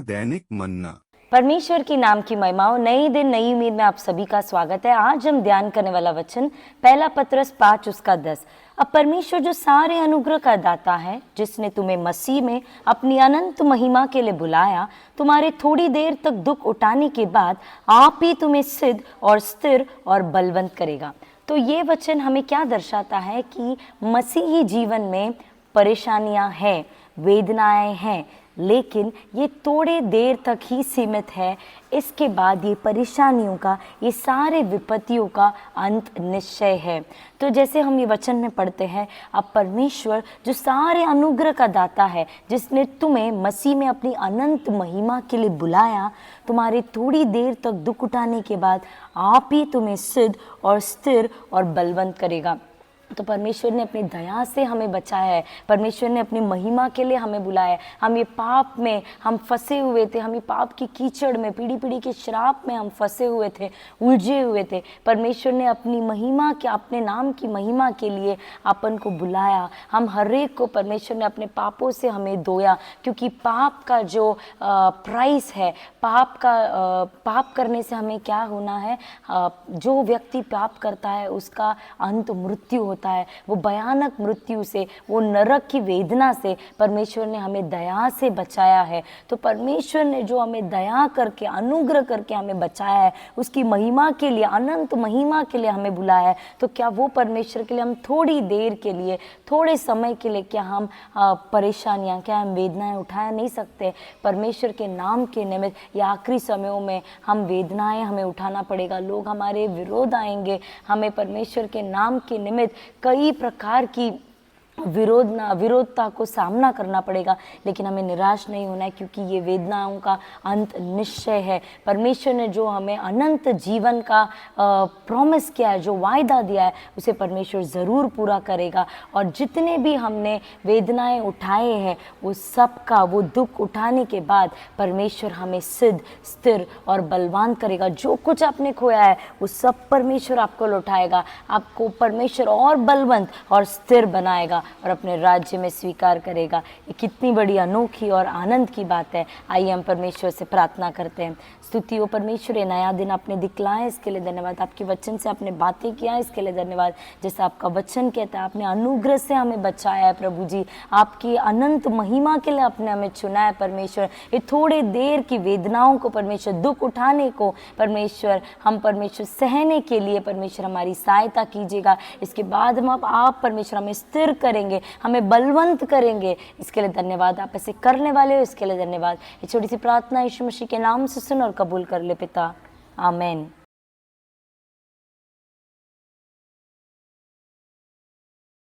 दैनिक मन्ना। परमेश्वर के नाम की महिमाओं, नई दिन नई उम्मीद में आप सभी का स्वागत है। आज हम ध्यान करने वाला वचन पहला पत्रस 5 उसका 10। अब परमेश्वर जो सारे अनुग्रह का दाता है, जिसने तुम्हें मसीह में अपनी अनंत महिमा के लिए बुलाया, तुम्हारे थोड़ी देर तक दुख उठाने के बाद आप ही तुम्हें सिद्ध और स्थिर और बलवंत करेगा। तो ये वचन हमें क्या दर्शाता है कि मसीही जीवन में परेशानियां हैं, वेदनाएं हैं, लेकिन ये थोड़े देर तक ही सीमित है। इसके बाद ये परेशानियों का, ये सारे विपत्तियों का अंत निश्चय है। तो जैसे हम ये वचन में पढ़ते हैं, अब परमेश्वर जो सारे अनुग्रह का दाता है, जिसने तुम्हें मसीह में अपनी अनंत महिमा के लिए बुलाया, तुम्हारे थोड़ी देर तक दुख उठाने के बाद आप ही तुम्हें सिद्ध और स्थिर और बलवंत करेगा। तो परमेश्वर ने अपनी दया से हमें बचाया है, परमेश्वर ने अपनी महिमा के लिए हमें बुलाया है। हम ये पाप में हम फंसे हुए थे, हम ये पाप की कीचड़ में, पीढ़ी पीढ़ी के श्राप में हम फंसे हुए थे, उलझे हुए थे। परमेश्वर ने अपनी महिमा के, अपने नाम की महिमा के लिए अपन को बुलाया। हम हर एक को परमेश्वर ने अपने पापों से हमें धोया, क्योंकि पाप का जो प्राइस है, पाप करने से हमें क्या होना है, जो व्यक्ति पाप करता है उसका अंत मृत्यु होता है। वो भयानक मृत्यु से, वो नरक की वेदना से परमेश्वर ने हमें दया से बचाया है। तो परमेश्वर ने जो हमें दया करके, अनुग्रह करके हमें बचाया है, उसकी महिमा के लिए, अनंत महिमा के लिए हमें बुलाया है। तो क्या वो परमेश्वर के लिए हम थोड़ी देर के लिए, थोड़े समय के लिए, क्या हम परेशानियां, क्या हम वेदनाएं उठा नहीं सकते? परमेश्वर के नाम के निमित्त या आखिरी समयों में हम वेदनाएं हमें उठाना पड़ेगा। लोग हमारे विरोध आएंगे, हमें परमेश्वर के नाम के निमित्त कई प्रकार की विरोधता को सामना करना पड़ेगा, लेकिन हमें निराश नहीं होना है, क्योंकि ये वेदनाओं का अंत निश्चय है। परमेश्वर ने जो हमें अनंत जीवन का प्रॉमिस किया है, जो वायदा दिया है, उसे परमेश्वर ज़रूर पूरा करेगा। और जितने भी हमने वेदनाएं उठाए हैं, वो सब का, वो दुख उठाने के बाद परमेश्वर हमें सिद्ध, स्थिर और बलवान करेगा। जो कुछ आपने खोया है वो सब परमेश्वर आपको लौटाएगा, आपको परमेश्वर और बलवंत और स्थिर बनाएगा और अपने राज्य में स्वीकार करेगा। ये कितनी बड़ी अनोखी और आनंद की बात है। आइए हम परमेश्वर से प्रार्थना करते हैं। स्तुति हो परमेश्वर, ये नया दिन आपने दिखलाया, इसके लिए धन्यवाद। आपके वचन से आपने बातें किया, इसके लिए धन्यवाद। जैसा आपका वचन कहता है, आपने अनुग्रह से हमें बचाया है प्रभु जी, आपकी अनंत महिमा के लिए आपने हमें चुना है परमेश्वर। ये थोड़े देर की वेदनाओं को परमेश्वर, दुख उठाने को परमेश्वर, हम परमेश्वर सहने के लिए परमेश्वर हमारी सहायता कीजिएगा। इसके बाद हम आप परमेश्वर हमें स्थिर करेंगे, हमें बलवंत करेंगे। इसके लिए धन्यवाद। आप ऐसे करने वाले हो, इसके लिए धन्यवाद। ये छोटी सी प्रार्थना यीशु मसीह के नाम से सुन और कबूल कर ले पिता, आमीन।